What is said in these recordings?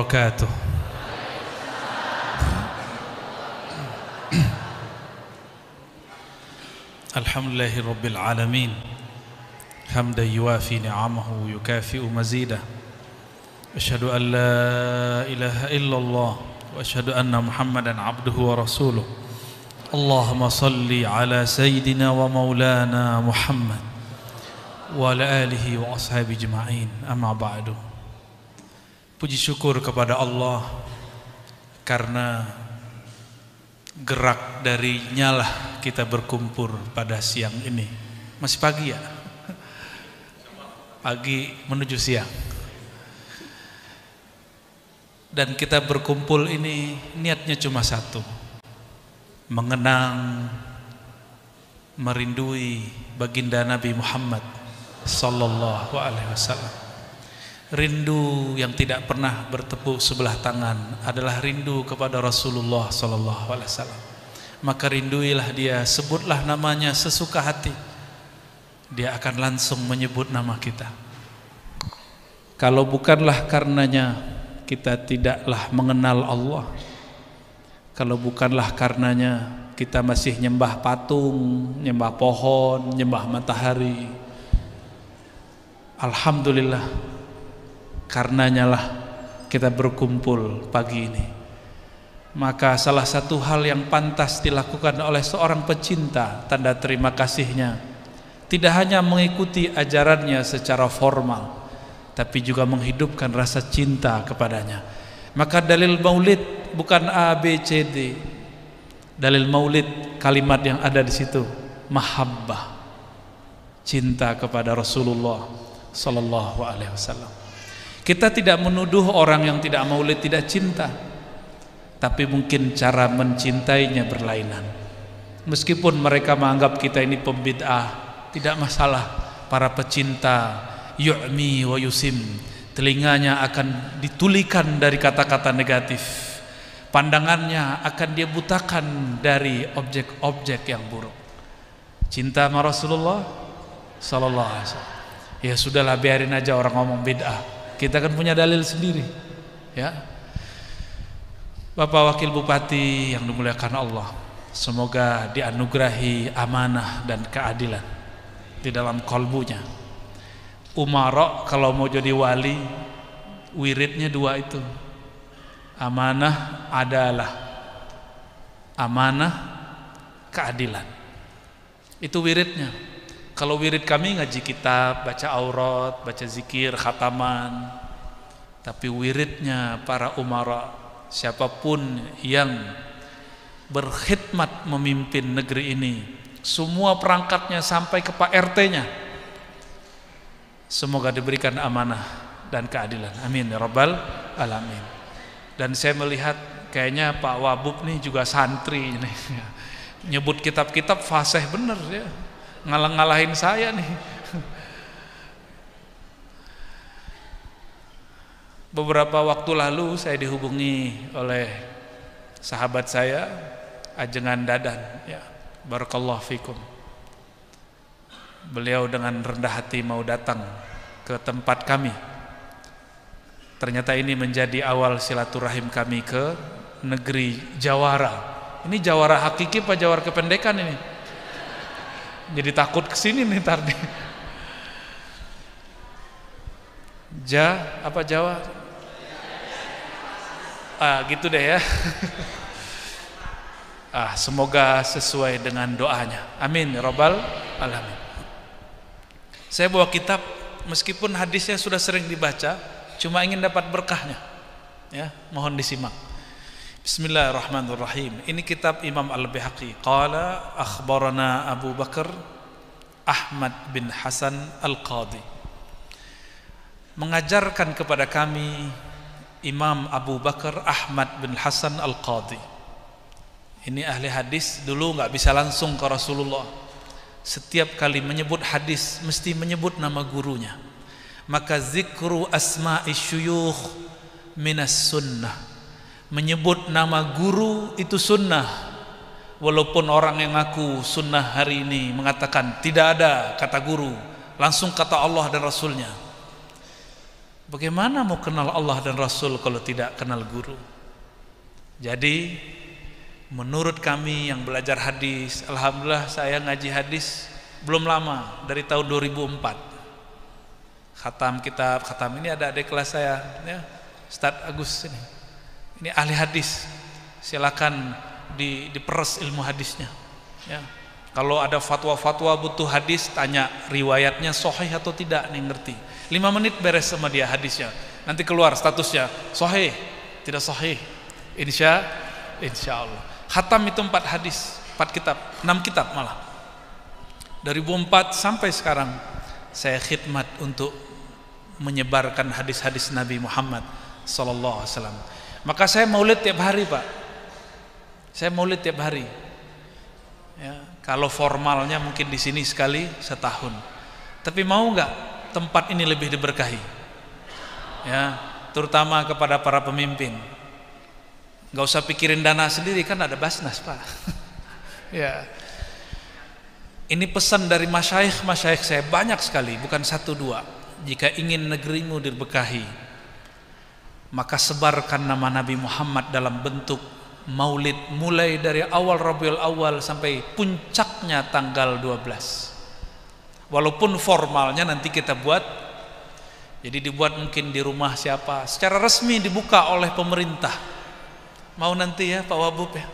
wabarakatuh. Alhamdulillahi rabbil alamin, hamdan yuwafi ni'amahu yukafi'u mazidah. Asyhadu an la ilaha illallah wa asyhadu anna Muhammadan abduhu wa rasuluh. Allahumma salli ala sayyidina wa maulana Muhammad wa ala alihi wa ashabi jema'in. Amma ba'du. Puji syukur kepada Allah karena gerak darinya lah kita berkumpul pada siang ini. Masih pagi ya? Pagi menuju siang. Dan kita berkumpul ini niatnya cuma satu, mengenang, merindui baginda Nabi Muhammad sallallahu alaihi wasallam. Rindu yang tidak pernah bertepuk sebelah tangan adalah rindu kepada Rasulullah sallallahu alaihi wasallam. Maka rinduilah dia, sebutlah namanya sesuka hati. Dia akan langsung menyebut nama kita. Kalau bukanlah karenanya kita tidaklah mengenal Allah. Kalau bukanlah karenanya kita masih nyembah patung, nyembah pohon, nyembah matahari. Alhamdulillah, karenanya lah kita berkumpul pagi ini. Maka salah satu hal yang pantas dilakukan oleh seorang pecinta, tanda terima kasihnya, tidak hanya mengikuti ajarannya secara formal, tapi juga menghidupkan rasa cinta kepadanya. Maka dalil maulid bukan A, B, C, D. Dalil maulid, kalimat yang ada di situ, mahabbah, cinta kepada Rasulullah sallallahu alaihi wasallam. Kita tidak menuduh orang yang tidak maulid tidak cinta, tapi mungkin cara mencintainya berlainan. Meskipun mereka menganggap kita ini pembid'ah, tidak masalah. Para pecinta yu'mi wa yusim, telinganya akan ditulikan dari kata-kata negatif, pandangannya akan dia butakan dari objek-objek yang buruk. Cinta sama Rasulullah sallallahu alaihi wasallam, ya sudahlah, biarin aja orang ngomong bid'ah. Kita kan punya dalil sendiri, ya. Bapak Wakil Bupati yang dimuliakan Allah, semoga dianugerahi amanah dan keadilan di dalam kalbunya. Umara kalau mau jadi wali, wiridnya dua itu, amanah adalah, amanah keadilan. Itu wiridnya. Kalau wirid kami ngaji kitab, baca aurat, baca zikir, khataman. Tapi wiridnya para umara, siapapun yang berkhidmat memimpin negeri ini, semua perangkatnya sampai ke Pak RT-nya, semoga diberikan amanah dan keadilan. Amin ya rabbal alamin. Dan saya melihat kayaknya Pak Wabub nih juga santri nih. Nyebut kitab-kitab fasih bener ya. Ngalah-ngalahin saya nih. Beberapa waktu lalu saya dihubungi oleh sahabat saya, Ajengan Dadan, ya, barakallahu fikum. Beliau dengan rendah hati mau datang ke tempat kami. Ternyata ini menjadi awal silaturahim kami ke negeri Jawara. Ini Jawara hakiki apa Jawara kependekan ini? Jadi takut kesini nih ntar nih. Apa Jawa? Gitu deh ya. Semoga sesuai dengan doanya. Amin ya rabbal alamin. Saya bawa kitab, meskipun hadisnya sudah sering dibaca, cuma ingin dapat berkahnya. Ya, mohon disimak. Bismillahirrahmanirrahim. Ini kitab Imam Al-Baihaqi. Qala akhbarana Abu Bakar Ahmad bin Hasan Al-Qadhi. Mengajarkan kepada kami Imam Abu Bakar Ahmad bin Hasan Al-Qadhi. Ini ahli hadis, dulu nggak bisa langsung ke Rasulullah. Setiap kali menyebut hadis mesti menyebut nama gurunya. Maka zikru asma'i syuyukh minas sunnah. Menyebut nama guru itu sunnah. Walaupun orang yang ngaku sunnah hari ini mengatakan tidak ada kata guru, langsung kata Allah dan Rasulnya. Bagaimana mau kenal Allah dan Rasul kalau tidak kenal guru? Jadi menurut kami yang belajar hadis, alhamdulillah saya ngaji hadis belum lama, dari tahun 2004. Khatam kitab, khatam ini ada adik kelas saya ya, Ustadz Agus ini. Ini ahli hadis. Silakan diperes ilmu hadisnya ya. Kalau ada fatwa-fatwa butuh hadis, tanya riwayatnya sahih atau tidak nih, ngerti. 5 menit beres sama dia hadisnya. Nanti keluar statusnya sahih, tidak sahih. Insya Allah. Khatam itu 4 hadis, 4 kitab, 6 kitab malah. Dari 2004 sampai sekarang saya khidmat untuk menyebarkan hadis-hadis Nabi Muhammad sallallahu alaihi wasallam. Maka saya maulid tiap hari, Pak. Saya maulid tiap hari. Ya, kalau formalnya mungkin di sini sekali setahun. Tapi mau nggak tempat ini lebih diberkahi? Ya, terutama kepada para pemimpin. Nggak usah pikirin dana sendiri, kan ada Basnas, Pak. Ya. Ini pesan dari masyayikh saya banyak sekali, bukan 1-2. Jika ingin negerimu diberkahi, maka sebarkan nama Nabi Muhammad dalam bentuk maulid, mulai dari awal Rabiul Awal sampai puncaknya tanggal 12. Walaupun formalnya nanti kita buat, jadi dibuat mungkin di rumah siapa, secara resmi dibuka oleh pemerintah. Mau nanti ya Pak Wabub ya,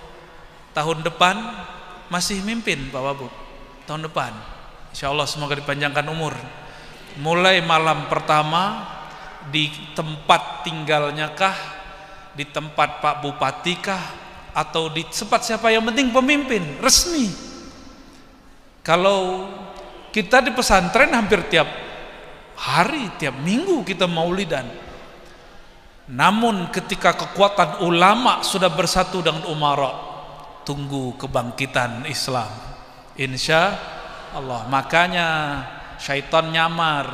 tahun depan masih mimpin Pak Wabub, tahun depan insya Allah semoga dipanjangkan umur. Mulai malam pertama di tempat tinggalnya kah, di tempat Pak Bupati kah, atau di tempat siapa, yang penting pemimpin resmi. Kalau kita di pesantren hampir tiap hari, tiap minggu kita maulidan. Namun ketika kekuatan ulama sudah bersatu dengan umara, tunggu kebangkitan Islam insya Allah. Makanya syaitan nyamar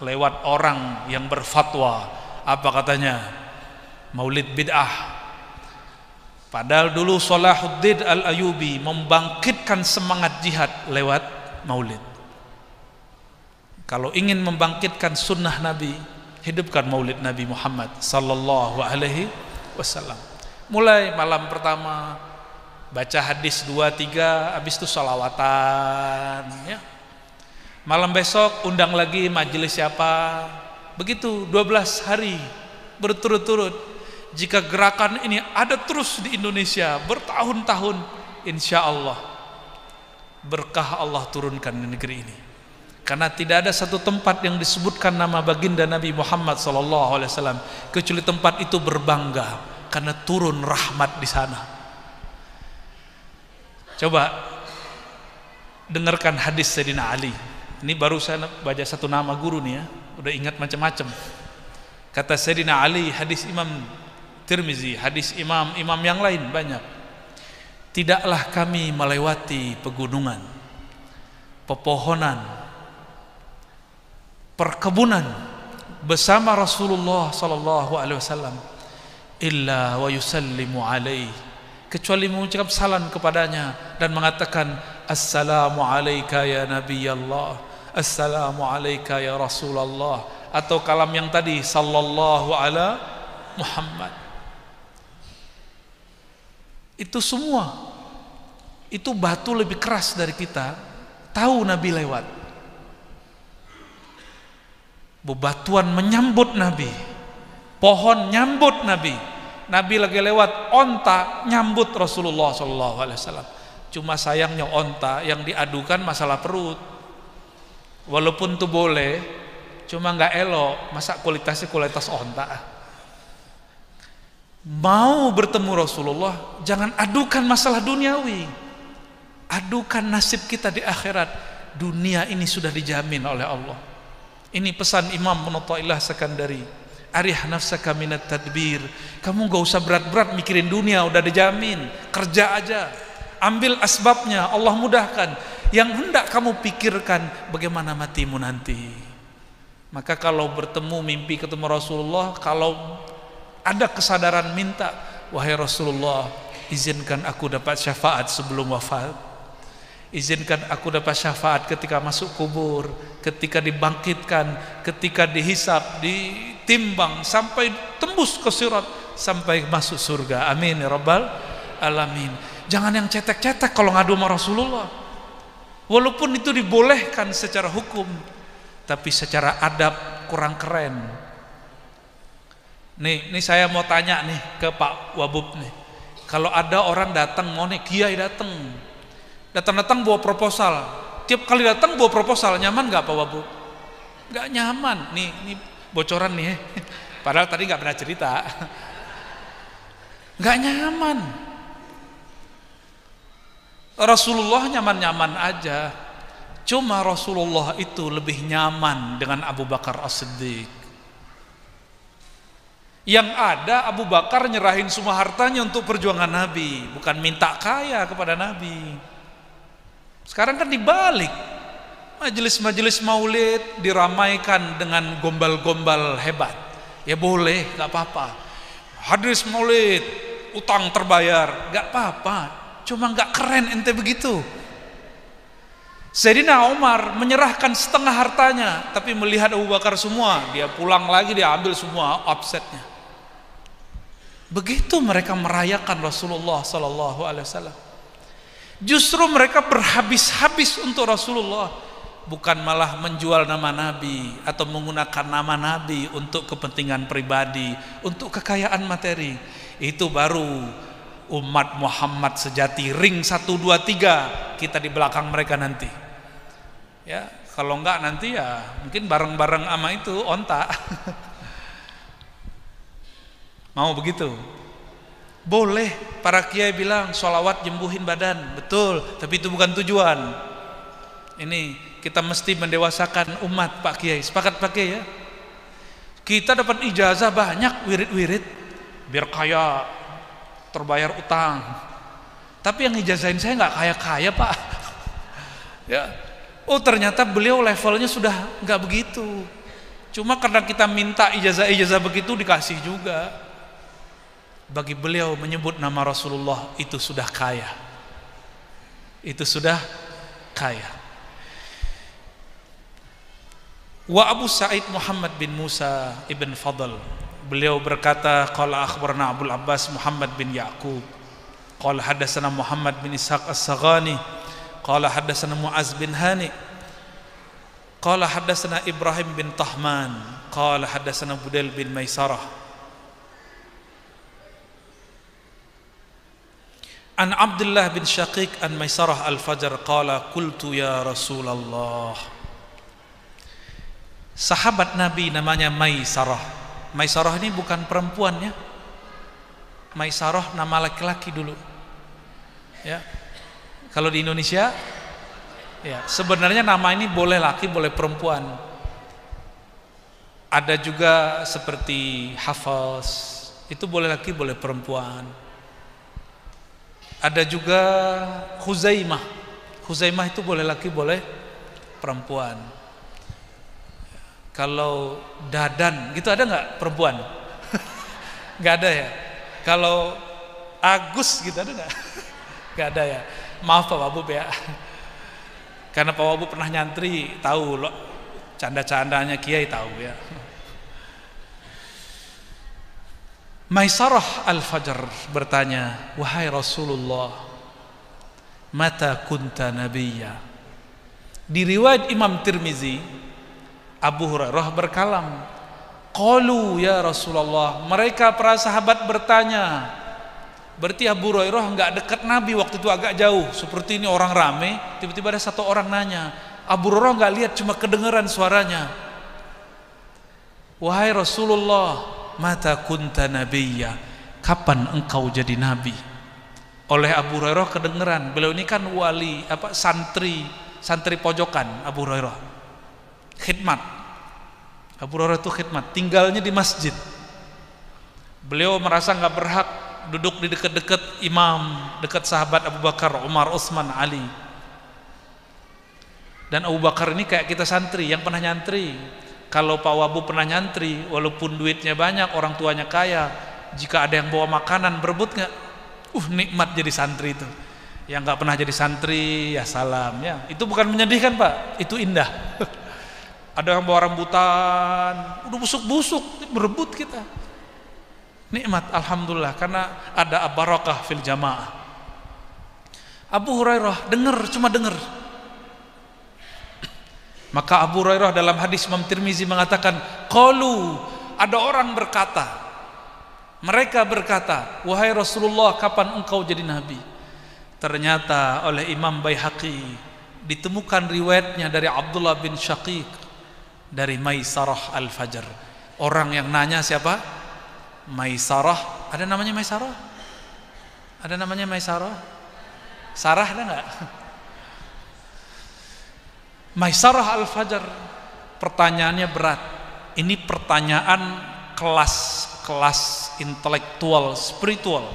lewat orang yang berfatwa, apa katanya, maulid bid'ah. Padahal dulu Salahuddin Al-Ayyubi membangkitkan semangat jihad lewat maulid. Kalau ingin membangkitkan sunnah Nabi, hidupkan maulid Nabi Muhammad sallallahu alaihi wasallam. Mulai malam pertama baca hadis 2-3, habis itu sholawatan ya. Malam besok undang lagi majelis siapa, begitu 12 hari berturut-turut. Jika gerakan ini ada terus di Indonesia bertahun-tahun, insya Allah berkah Allah turunkan di negeri ini. Karena tidak ada satu tempat yang disebutkan nama baginda Nabi Muhammad SAW kecuali tempat itu berbangga karena turun rahmat di sana. Coba dengarkan hadis Sayyidina Ali. Ini baru saya baca satu nama guru nih ya, udah ingat macam-macam. Kata Sayyidina Ali, hadis Imam Tirmizi, hadis imam yang lain banyak. Tidaklah kami melewati pegunungan, pepohonan, perkebunan bersama Rasulullah sallallahu alaihi wasallam illa wa yusallimu alaihi, kecuali mengucap salam kepadanya dan mengatakan assalamu alayka ya nabiyallah, assalamu alayka ya Rasulullah, atau kalam yang tadi sallallahu ala Muhammad. Itu semua, itu batu lebih keras dari kita, tahu Nabi lewat. Bebatuan menyambut Nabi, pohon nyambut Nabi. Nabi lagi lewat, onta nyambut Rasulullah SAW. Cuma sayangnya onta yang diadukan masalah perut. Walaupun itu boleh, cuma nggak elok. Masa kualitasnya kualitas onta? Mau bertemu Rasulullah, jangan adukan masalah duniawi, adukan nasib kita di akhirat. Dunia ini sudah dijamin oleh Allah. Ini pesan Imam Ibnu Athaillah Sakandari, arih nafsaka minat tadbir. Kamu gak usah berat-berat mikirin dunia, udah dijamin. Kerja aja, ambil asbabnya, Allah mudahkan. Yang hendak kamu pikirkan bagaimana matimu nanti. Maka kalau bertemu mimpi ketemu Rasulullah, kalau ada kesadaran, minta, wahai Rasulullah, izinkan aku dapat syafaat sebelum wafat, izinkan aku dapat syafaat ketika masuk kubur, ketika dibangkitkan, ketika dihisab, ditimbang sampai tembus ke sirat, sampai masuk surga. Amin ya rabbal alamin. Jangan yang cetek-cetek kalau ngadu sama Rasulullah. Walaupun itu dibolehkan secara hukum, tapi secara adab kurang keren. Nih saya mau tanya nih ke Pak Wabub nih. Kalau ada orang datang, mau nih kiai datang bawa proposal. Tiap kali datang bawa proposal, nyaman nggak Pak Wabub? Nggak nyaman. Nih bocoran nih. Padahal tadi nggak pernah cerita. Nggak nyaman. Rasulullah nyaman-nyaman aja. Cuma Rasulullah itu lebih nyaman dengan Abu Bakar As-Siddiq. Yang ada Abu Bakar nyerahin semua hartanya untuk perjuangan Nabi, bukan minta kaya kepada Nabi. Sekarang kan dibalik. Majelis-majelis maulid diramaikan dengan gombal-gombal hebat. Ya boleh, gak apa-apa. Hadis maulid, utang terbayar, gak apa-apa. Cuma gak keren ente begitu. Sayyidina Umar menyerahkan setengah hartanya, tapi melihat Abu Bakar semua, dia pulang lagi, dia ambil semua offsetnya. Begitu mereka merayakan Rasulullah Sallallahu Alaihi Wasallam. Justru mereka berhabis-habis untuk Rasulullah, bukan malah menjual nama Nabi atau menggunakan nama Nabi untuk kepentingan pribadi, untuk kekayaan materi. Itu baru umat Muhammad sejati. Ring 1, 2, 3 kita di belakang mereka nanti. Ya, kalau enggak nanti ya mungkin bareng-bareng sama itu onta. Mau begitu? Boleh. Para kiai bilang sholawat jembuhin badan, betul, tapi itu bukan tujuan. Ini kita mesti mendewasakan umat Pak Kiai. Sepakat Pak Kiai ya? Kita dapat ijazah banyak, wirid-wirid biar kaya, terbayar utang. Tapi yang ijazahin saya nggak kaya-kaya Pak. Ya. Oh ternyata beliau levelnya sudah nggak begitu. Cuma karena kita minta ijazah begitu dikasih juga. Bagi beliau menyebut nama Rasulullah itu sudah kaya. Itu sudah kaya. Wa Abu Sa'id Muhammad bin Musa ibn Fadl, beliau berkata, qala akhbarana Abdul Abbas Muhammad bin Ya'qub, qala hadatsana Muhammad bin Ishaq As-Saghani, qala hadatsana Mu'az bin Hani, qala hadatsana Ibrahim bin Tahman, qala hadatsana Budail bin Maisarah an Abdullah bin Syaqiq an Maisarah al-Fajr qala qultu ya Rasulullah. Sahabat Nabi namanya Maisarah. Maisarah ini bukan perempuan ya. Maisarah nama laki-laki dulu. Ya. Kalau di Indonesia ya, sebenarnya nama ini boleh laki, boleh perempuan. Ada juga seperti Hafaz, itu boleh laki, boleh perempuan. Ada juga Khuzaimah. Khuzaimah itu boleh laki, boleh perempuan. Kalau Dadan gitu ada nggak perempuan? Nggak ada ya. Kalau Agus gitu ada nggak? Nggak ada ya. Maaf Pak Wabub ya. Karena Pak Wabub pernah nyantri, tahu loh canda-candanya kiai tahu ya. Maisarah al-Fajr bertanya, wahai Rasulullah, mata kunta nabiyya. Di riwayat Imam Tirmizi, Abu Hurairah berkalam, qalu ya Rasulullah, mereka para sahabat bertanya. Berarti Abu Hurairah enggak dekat Nabi waktu itu, agak jauh. Seperti ini orang rame, tiba-tiba ada satu orang nanya. Abu Hurairah enggak lihat, cuma kedengaran suaranya. Wahai Rasulullah, mata kunta nabiyya, kapan engkau jadi nabi? Oleh Abu Hurairah kedengeran. Beliau ini kan wali, santri pojokan Abu Hurairah. Khidmat. Abu Hurairah itu khidmat, tinggalnya di masjid. Beliau merasa enggak berhak duduk di dekat-dekat imam, dekat sahabat Abu Bakar, Umar, Utsman, Ali. Dan Abu Bakar ini kayak kita santri yang pernah nyantri. Kalau Pak Wabu pernah nyantri, walaupun duitnya banyak, orang tuanya kaya, jika ada yang bawa makanan, berebut nggak? Nikmat jadi santri itu. Yang nggak pernah jadi santri, ya salam ya. Itu bukan menyedihkan Pak, itu indah. Ada yang bawa rambutan, udah busuk-busuk, berebut kita. Nikmat, alhamdulillah, karena ada barakah fil jamaah. Abu Hurairah dengar, cuma dengar. Maka Abu Hurairah dalam hadis Imam Tirmizi mengatakan, qalu, ada orang berkata, mereka berkata, wahai Rasulullah, kapan engkau jadi nabi? Ternyata oleh Imam Baihaqi ditemukan riwayatnya dari Abdullah bin Syaqiq dari Maisarah Al-Fajr. Orang yang nanya siapa? Maisarah. Ada namanya Maisarah? Ada namanya Maisarah? Sarah ada enggak? Maisarah Al-Fajr. Pertanyaannya berat. Ini pertanyaan kelas intelektual, spiritual.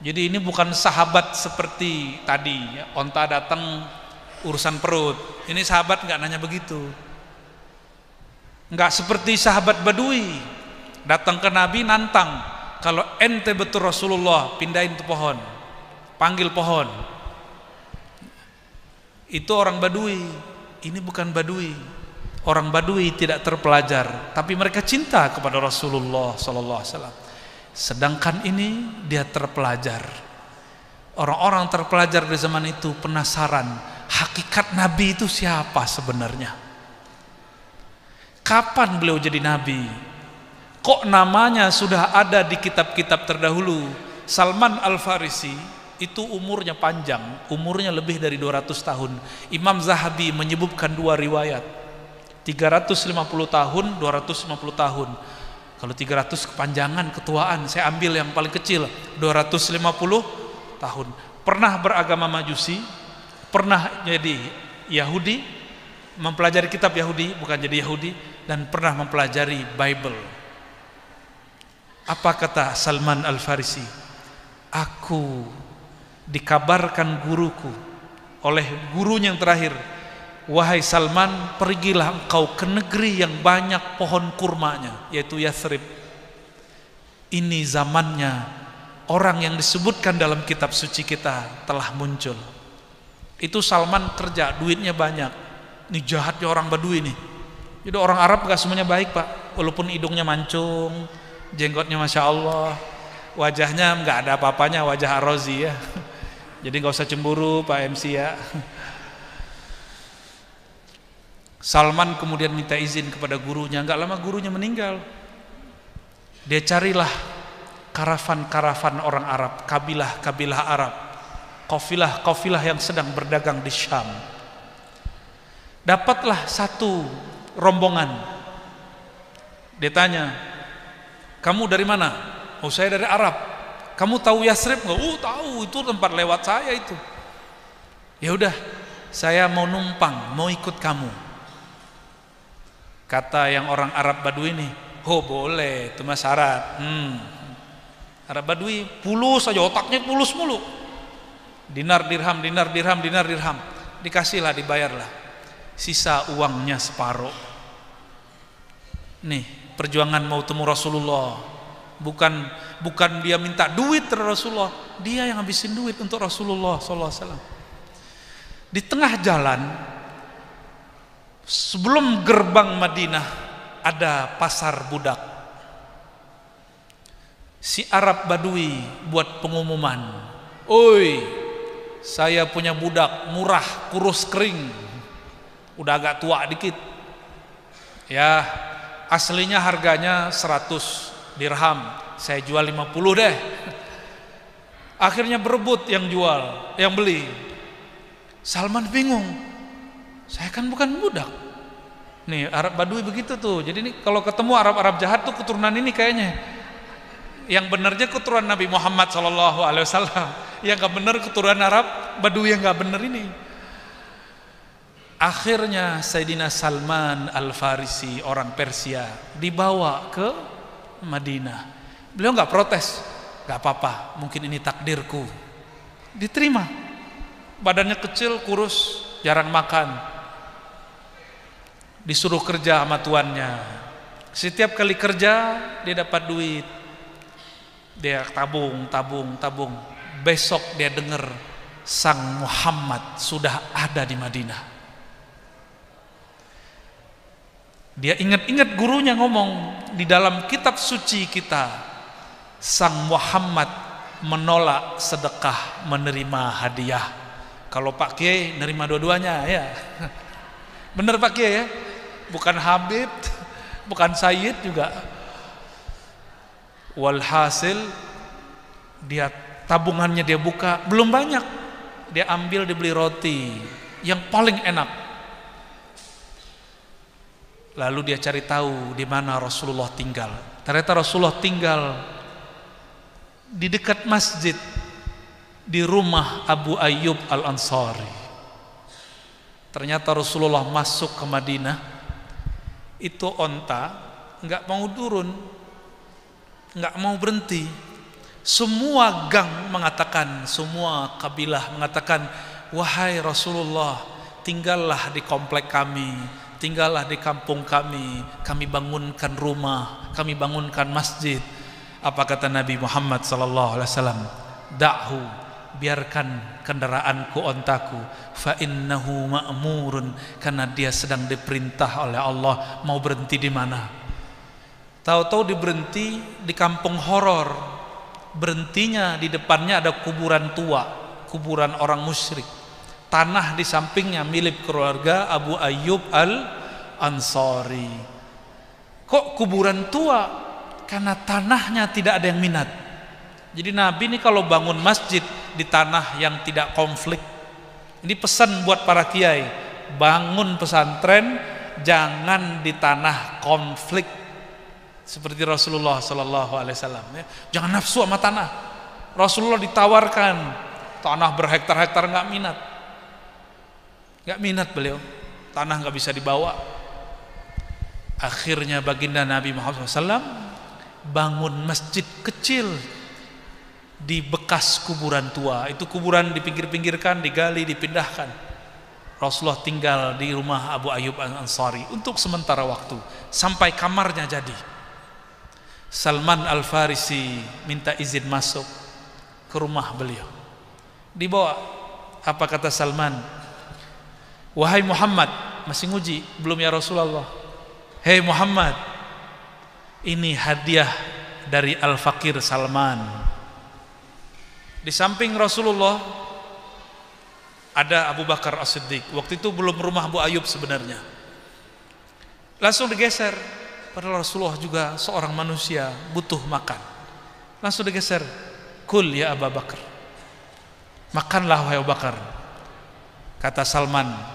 Jadi ini bukan sahabat seperti tadi ya, onta datang urusan perut. Ini sahabat enggak nanya begitu. Enggak seperti sahabat Badui datang ke Nabi nantang, kalau ente betul Rasulullah, pindahin tuh pohon, panggil pohon. Itu orang Badui. Ini bukan Badui. Orang Badui tidak terpelajar, tapi mereka cinta kepada Rasulullah sallallahu alaihi wasallam. Sedangkan ini dia terpelajar. Orang-orang terpelajar di zaman itu penasaran, hakikat Nabi itu siapa sebenarnya? Kapan beliau jadi nabi? Kok namanya sudah ada di kitab-kitab terdahulu? Salman Al-Farisi itu umurnya panjang, umurnya lebih dari 200 tahun. Imam Zahabi menyebutkan dua riwayat, 350 tahun, 250 tahun. Kalau 300 kepanjangan, ketuaan, saya ambil yang paling kecil, 250 tahun. Pernah beragama Majusi, pernah jadi Yahudi, mempelajari kitab Yahudi, bukan jadi Yahudi, dan pernah mempelajari Bible. Apa kata Salman Al-Farisi? Aku dikabarkan guruku oleh gurunya yang terakhir, wahai Salman, pergilah engkau ke negeri yang banyak pohon kurmanya, yaitu Yathrib. Ini zamannya orang yang disebutkan dalam kitab suci kita telah muncul. Itu Salman kerja, duitnya banyak. Ini jahatnya orang Badui nih. Jadi orang Arab gak semuanya baik pak, walaupun hidungnya mancung, jenggotnya Masya Allah, wajahnya gak ada apa-apanya, wajah Ar-Razi ya. Jadi gak usah cemburu Pak MC ya. Salman kemudian minta izin kepada gurunya, gak lama gurunya meninggal. Dia carilah karavan-karavan orang Arab, kabilah-kabilah Arab, kafilah-kafilah yang sedang berdagang di Syam. Dapatlah satu rombongan. Dia tanya, kamu dari mana? Oh saya dari Arab. Kamu tahu Yathrib nggak? Oh tahu, itu tempat lewat saya itu. Ya udah, saya mau numpang, mau ikut kamu. Kata yang orang Arab Badui ini, oh boleh, itu mah syarat. Arab Badui pulus aja, otaknya pulus mulu. Dinar dirham, dinar dirham, dinar dirham. Dikasihlah, dibayarlah. Sisa uangnya separuh. Nih perjuangan mau temu Rasulullah, bukan dia minta duit dari Rasulullah, dia yang habisin duit untuk Rasulullah SAW. Di tengah jalan sebelum gerbang Madinah ada pasar budak. Si Arab Badui buat pengumuman, oi saya punya budak murah, kurus kering, udah agak tua dikit ya, aslinya harganya 100 dirham, saya jual 50 deh. Akhirnya berebut yang jual, yang beli. Salman bingung, saya kan bukan budak. Nih Arab Badui begitu tuh. Jadi nih kalau ketemu Arab-Arab jahat tuh keturunan ini kayaknya. Yang benernya keturunan Nabi Muhammad SAW, yang gak bener keturunan Arab Badui yang gak bener ini. Akhirnya Sayyidina Salman Al-Farisi orang Persia dibawa ke Madinah. Beliau nggak protes, nggak apa-apa, mungkin ini takdirku. Diterima. Badannya kecil, kurus, jarang makan. Disuruh kerja sama tuannya. Setiap kali kerja dia dapat duit. Dia tabung. Besok dia dengar Sang Muhammad sudah ada di Madinah. Dia ingat-ingat gurunya ngomong di dalam kitab suci kita, Sang Muhammad menolak sedekah, menerima hadiah. Kalau Pak Kiai nerima dua-duanya ya. Bener Pak Kiai ya? Bukan Habib, bukan Sayyid juga. Walhasil dia tabungannya dia buka, belum banyak. Dia ambil, dibeli roti yang paling enak. Lalu dia cari tahu di mana Rasulullah tinggal. Ternyata Rasulullah tinggal di dekat masjid, di rumah Abu Ayyub Al-Ansari. Ternyata Rasulullah masuk ke Madinah, itu onta nggak mau turun, nggak mau berhenti. Semua gang mengatakan, semua kabilah mengatakan, wahai Rasulullah, tinggallah di komplek kami, tinggallah di kampung kami bangunkan rumah, kami bangunkan masjid. Apa kata Nabi Muhammad sallallahu alaihi wasallam? Da'hu, biarkan kendaraanku, ontaku, fa innahu ma'murun, karena dia sedang diperintah oleh Allah. Mau berhenti di mana? Tahu-tahu diberhenti di kampung horor. Berhentinya di depannya ada kuburan tua, kuburan orang musyrik. Tanah di sampingnya milik keluarga Abu Ayyub Al-Ansari. Kok kuburan tua? Karena tanahnya tidak ada yang minat. Jadi Nabi ini kalau bangun masjid di tanah yang tidak konflik. Ini pesan buat para kiai, bangun pesantren jangan di tanah konflik. Seperti Rasulullah sallallahu alaihi wasallam ya. Jangan nafsu sama tanah. Rasulullah ditawarkan tanah berhektar-hektar, nggak minat. Gak minat beliau, tanah gak bisa dibawa. Akhirnya baginda Nabi Muhammad SAW bangun masjid kecil di bekas kuburan tua. Itu kuburan dipinggir-pinggirkan, digali, dipindahkan. Rasulullah tinggal di rumah Abu Ayyub Al-Ansari untuk sementara waktu, sampai kamarnya jadi. Salman Al-Farisi minta izin masuk ke rumah beliau. Dibawa. Apa kata Salman? Wahai Muhammad, masih nguji, belum ya Rasulullah. Hei Muhammad, ini hadiah dari Al-Fakir Salman. Di samping Rasulullah ada Abu Bakar As-Siddiq. Waktu itu belum rumah Abu Ayyub sebenarnya. Langsung digeser, padahal Rasulullah juga seorang manusia, butuh makan. Langsung digeser. Kul ya Abu Bakar, makanlah wahai Abu Bakar. Kata Salman,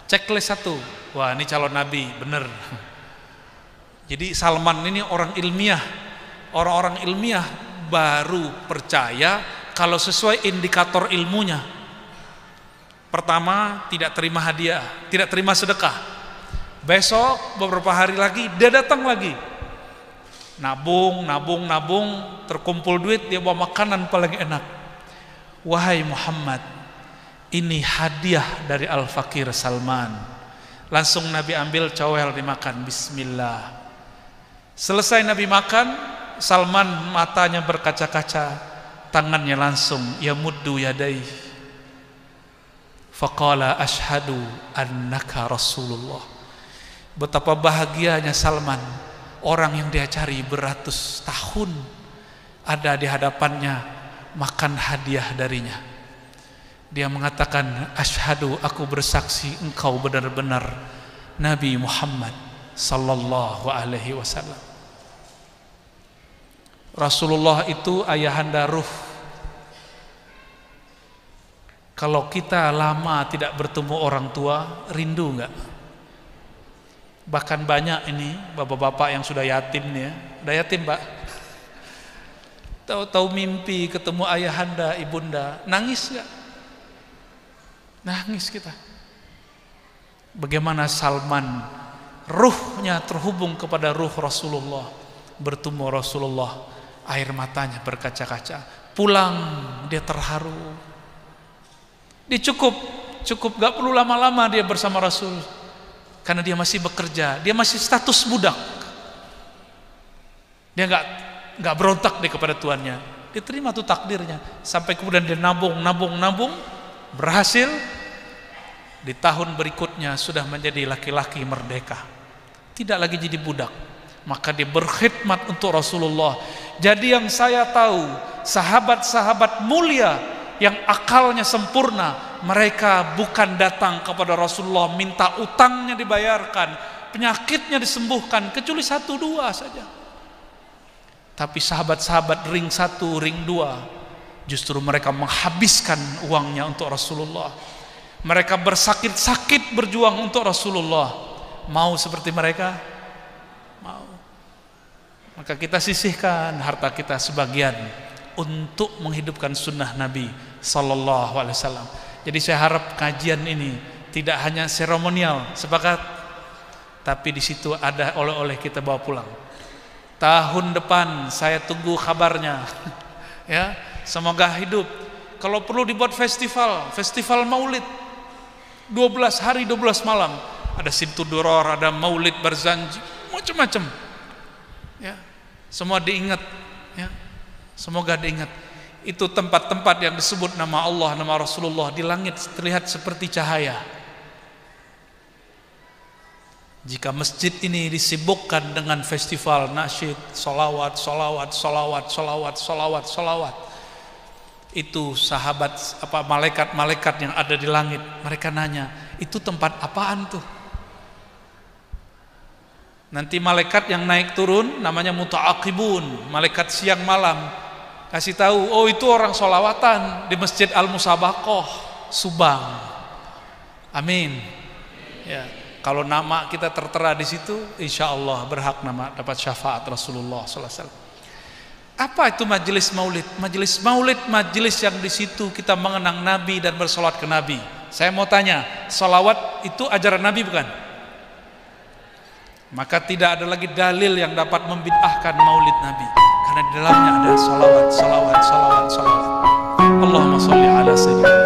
checklist satu, wah ini calon nabi, bener. Jadi Salman ini orang ilmiah. Orang-orang ilmiah baru percaya kalau sesuai indikator ilmunya. Pertama, tidak terima hadiah, tidak terima sedekah. Besok beberapa hari lagi dia datang lagi, nabung, terkumpul duit, dia bawa makanan paling enak. Wahai Muhammad, ini hadiah dari Al-Fakir Salman. Langsung Nabi ambil, cowel, dimakan. Bismillah. Selesai Nabi makan, Salman matanya berkaca-kaca, tangannya langsung yamuddu yadai. Faqala ashhadu annaka Rasulullah. Betapa bahagianya Salman, orang yang dia cari beratus tahun ada di hadapannya, makan hadiah darinya. Dia mengatakan, asyhadu, aku bersaksi engkau benar-benar Nabi Muhammad sallallahu alaihi wasallam. Rasulullah itu ayahanda ruh. Kalau kita lama tidak bertemu orang tua, rindu enggak? Bahkan banyak ini bapak-bapak yang sudah yatim nih ya. Udah yatim, Pak. Tahu-tahu mimpi ketemu ayahanda, ibunda, nangis enggak? Nangis kita. Bagaimana Salman ruhnya terhubung kepada ruh Rasulullah, bertemu Rasulullah, air matanya berkaca-kaca. Pulang dia terharu. Dia cukup gak perlu lama-lama dia bersama Rasul, karena dia masih bekerja, dia masih status budak. Dia gak berontak deh kepada tuannya. Dia terima tuh takdirnya. Sampai kemudian dia nabung, berhasil. Di tahun berikutnya sudah menjadi laki-laki merdeka. tidak lagi jadi budak, maka dia berkhidmat untuk Rasulullah. Jadi yang saya tahu, sahabat-sahabat mulia yang akalnya sempurna, mereka bukan datang kepada Rasulullah minta utangnya dibayarkan, penyakitnya disembuhkan, kecuali 1-2 saja. Tapi sahabat-sahabat ring 1, ring 2, justru mereka menghabiskan uangnya untuk Rasulullah. Mereka bersakit-sakit berjuang untuk Rasulullah. Mau seperti mereka? Mau. Maka kita sisihkan harta kita sebagian untuk menghidupkan sunnah Nabi Sallallahu Alaihi Wasallam. Jadi saya harap kajian ini tidak hanya seremonial, sepakat, tapi di situ ada oleh-oleh kita bawa pulang. Tahun depan saya tunggu kabarnya. Ya, semoga hidup. Kalau perlu dibuat festival Maulid. 12 hari 12 malam, ada Simtuduror, ada Maulid Barzanji, macam-macam. Ya, semua diingat. Ya, semoga diingat. Itu tempat-tempat yang disebut nama Allah, nama Rasulullah di langit terlihat seperti cahaya. Jika masjid ini disibukkan dengan festival nasyid, solawat, itu sahabat malaikat-malaikat yang ada di langit, mereka nanya, itu tempat apaan tuh? Nanti malaikat yang naik turun namanya muta'aqibun, malaikat siang malam, kasih tahu, oh itu orang solawatan di Masjid Al-Musabaqah Subang. Amin. Ya, kalau nama kita tertera di situ, insya Allah berhak nama dapat syafaat Rasulullah SAW. Apa itu majelis maulid? Majelis maulid, majelis yang di situ kita mengenang Nabi dan bersolat ke Nabi. Saya mau tanya, salawat itu ajaran Nabi bukan? Maka tidak ada lagi dalil yang dapat membid'ahkan maulid Nabi, karena di dalamnya ada salawat. Allahumma sholli ala sayyidina